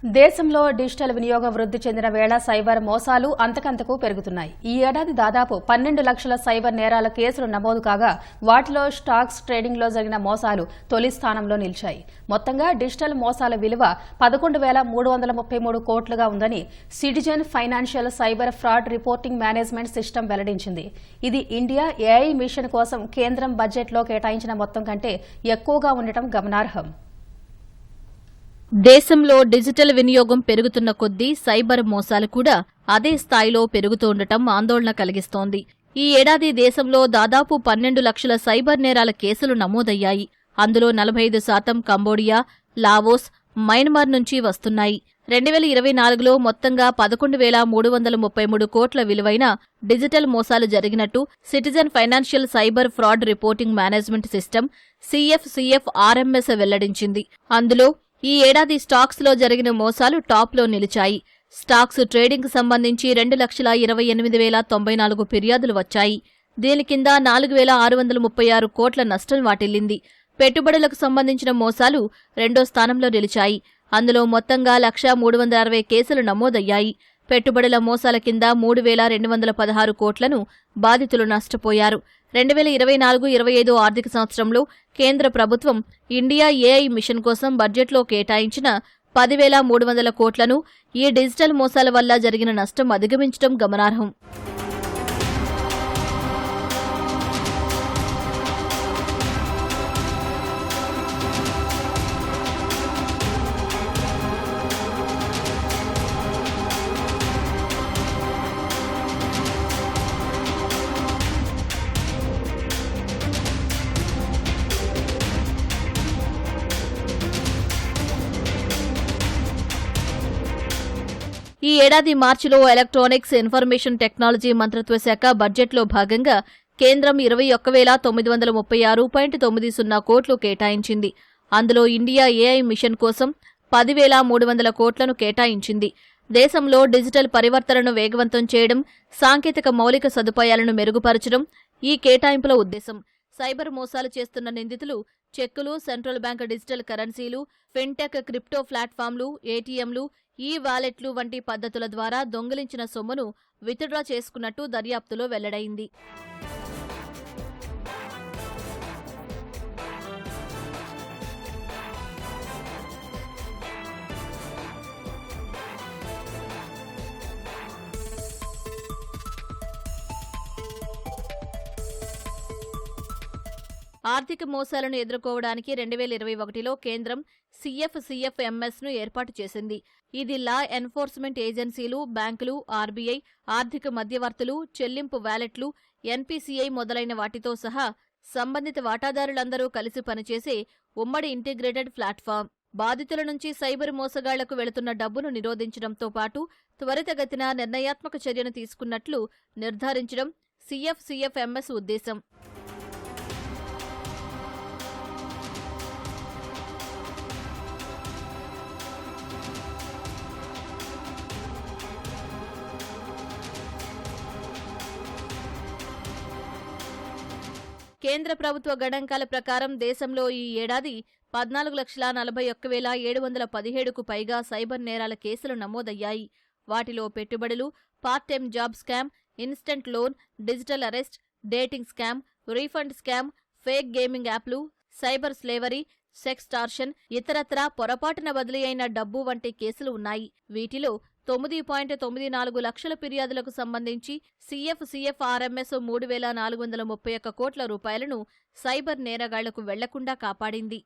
దేశంలో డిజిటల్ వినియోగం వృద్ధి చెందిన వేళ సైబర్ మోసాలు అంతకంతకు పెరుగుతున్నాయి. ఈ ఏడాది దాదాపు 12 లక్షల సైబర్ నేరాల కేసులు నమోదు కాగా వాటిలో స్టాక్స్ ట్రేడింగ్లో జరిగిన మోసాలు తొలి స్థానంలో నిలిచాయి. మొత్తంగా డిజిటల్ మోసాల విలువ 11,333 కోట్లుగా ఉందని citizen financial cyber fraud reporting management system వెల్లడించింది. ఇది ఇండియా ఏఐ మిషన్ కోసం కేంద్రం బడ్జెట్లో కేటాయించిన మొత్తం కంటే ఎక్కువగా ఉండటం గమనార్హం. దేశంలో డిజిటల్ వినియోగం పెరుగుతున్న కొద్దీ సైబర్ మోసాలు కూడా అదే స్థాయిలో పెరుగుతుండటం ఆందోళన కలిగిస్తోంది. ఈ ఏడాది దేశంలో దాదాపు 12 లక్షల సైబర్ నేరాల కేసులు నమోదయ్యాయి. అందులో 45% కంబోడియా, లావోస్, మయన్మార్ నుంచి వస్తున్నాయి. 2024లో మొత్తంగా 11,333 కోట్ల విలువైన డిజిటల్ మోసాలు జరిగినట్టు citizen financial cyber fraud reporting management system CFCF-RMS వెల్లడించింది. అందులో ఈ ఏడాది స్టాక్స్లో జరిగిన మోసాలు టాప్లో నిలిచాయి. స్టాక్స్ ట్రేడింగ్కు సంబంధించి 2,28,094 ఫిర్యాదులు వచ్చాయి. దీని కింద 4,636 కోట్ల నష్టం వాటిల్లింది. పెట్టుబడులకు సంబంధించిన మోసాలు రెండో స్థానంలో నిలిచాయి. అందులో మొత్తంగా 1,360 కేసులు నమోదయ్యాయి. పెట్టుబడుల మోసాల కింద 3,216 కోట్లను బాధితులు నష్టపోయారు. 2024-25 ఆర్థిక సంవత్సరంలో కేంద్ర ప్రభుత్వం ఇండియా ఏఐ మిషన్ కోసం బడ్జెట్లో కేటాయించిన 10,300 కోట్లను ఈ డిజిటల్ మోసాల వల్ల జరిగిన నష్టం అధిగమించడం గమనార్హం. ఈ ఏడాది మార్చిలో ఎలక్ట్రానిక్స్ ఇన్ఫర్మేషన్ టెక్నాలజీ మంత్రిత్వ శాఖ బడ్జెట్లో భాగంగా కేంద్రం 21,936.90 కోట్లు కేటాయించింది. అందులో ఇండియా ఏఐ మిషన్ కోసం 10,300 కోట్లను కేటాయించింది. దేశంలో డిజిటల్ పరివర్తనను వేగవంతం చేయడం, సాంకేతిక మౌలిక సదుపాయాలను మెరుగుపరచడం ఈ కేటాయింపుల ఉద్దేశం. సైబర్ మోసాలు చేస్తున్న నిందితులు చెక్కులు, సెంట్రల్ బ్యాంక్ డిజిటల్ కరెన్సీలు, ఫిన్టెక్, క్రిప్టో ప్లాట్ఫామ్లు, ఏటీఎంలు, వాలెట్లు వంటి పద్ధతుల ద్వారా దొంగిలించిన సొమ్మును విత్డ్రా చేసుకున్నట్టు దర్యాప్తులో వెల్లడైంది. ఆర్థిక మోసాలను ఎదుర్కోవడానికి 2021లో కేంద్రం CFCF-MS ఏర్పాటు చేసింది. ఇది లా ఎన్ఫోర్స్మెంట్ ఏజెన్సీలు, బ్యాంకులు, ఆర్బీఐ, ఆర్థిక మధ్యవర్తులు, చెల్లింపు వాలెట్లు, NPCI మొదలైన వాటితో సహా సంబంధిత వాటాదారులందరూ కలిసి పనిచేసే ఉమ్మడి ఇంటిగ్రేటెడ్ ప్లాట్ఫామ్. బాధితుల నుంచి సైబర్ మోసగాళ్లకు వెళుతున్న డబ్బును నిరోధించడంతో పాటు త్వరితగతిన నిర్ణయాత్మక చర్యను తీసుకున్నట్లు నిర్ధారించడం CFCF-MS ఉద్దేశం. కేంద్ర ప్రభుత్వ గణాంకాల ప్రకారం దేశంలో ఈ ఏడాది 14,41,717కు పైగా సైబర్ నేరాల కేసులు నమోదయ్యాయి. వాటిలో పెట్టుబడులు, part time job scam, instant loan, digital arrest, dating scam, refund scam, fake gaming యాప్లు, సైబర్ స్లేవరీ, సెక్స్టార్షన్, ఇతరత్రా పొరపాటున బదిలీ అయిన డబ్బు వంటి కేసులు ఉన్నాయి. వీటిలో 9.94 లక్షల ఫిర్యాదులకు సంబంధించి CFCF-RMS 3,431 కోట్ల రూపాయలను సైబర్ నేరగాళ్లకు వెళ్లకుండా కాపాడింది.